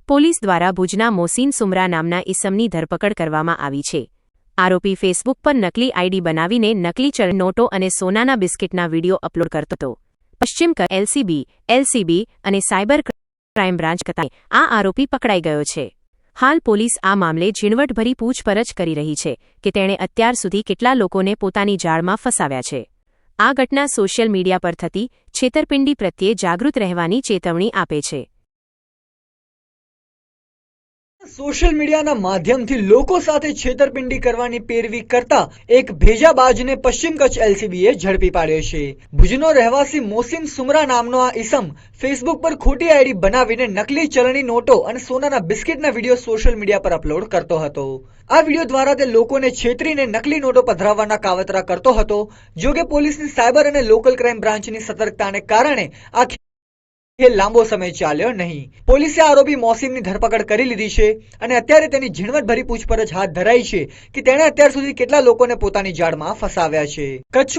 Police દ્વારા ભુજના મોસીન સુમરા નામના ઈસમની ધરપકડ કરવામાં આવી છે। આરોપી ફેસબુક પર નકલી આઈડી બનાવીને નકલી ચલણ નોટો અને સોનાના બિસ્કિટના વિડીયો અપલોડ કરતો હતો। પશ્ચિમ એલસીબી અને સાયબર ક્રાઇમ બ્રાન્ચ કતાએ આ આરોપી પકડાઈ ગયો છે। હાલ પોલીસ આ મામલે ઝીણવટભરી પૂછપરછ કરી રહી છે કે તેણે અત્યાર સુધી કેટલા લોકોને પોતાની જાળમાં ફસાવ્યા છે। આ ઘટના સોશિયલ મીડિયા પર થતી છેતરપિંડી પ્રત્યે જાગૃત રહેવાની ચેતવણી આપે છે। સોશિયલ મીડિયાના માધ્યમથી લોકો સાથે છેતરપિંડી કરવાની પેરવી કરતા એક ભેજાબાજને પશ્ચિમ કચ્છ એલસીબીએ ઝડપી પાડ્યો છે। ભુજનો રહેવાસી મોસીન સુમરા નામનો આ ઈસમ ફેસબુક પર ખોટી આઈડી બનાવીને નકલી ચલણી નોટો અને સોનાના બિસ્કિટના વિડીયો સોશિયલ મીડિયા પર અપલોડ કરતો હતો। આ વિડીયો દ્વારા તે લોકોને છેતરીને નકલી નોટો પધરાવવાના કાવતરા કરતો હતો। જો કે પોલીસની સાયબર અને લોકલ ક્રાઇમ બ્રાન્ચની સતર્કતાને કારણે આ લાંબો સમય ચાલ્યો નહીં। પોલીસે આરોપી મોસીમની ધરપકડ કરી લીધી છે અને અત્યારે તેની ઝીણવટભરી પૂછપરછ હાથ ધરાઈ છે કે તેણે અત્યાર સુધી કેટલા લોકોને પોતાની જાળમાં ફસાવ્યા છે। કચ્છ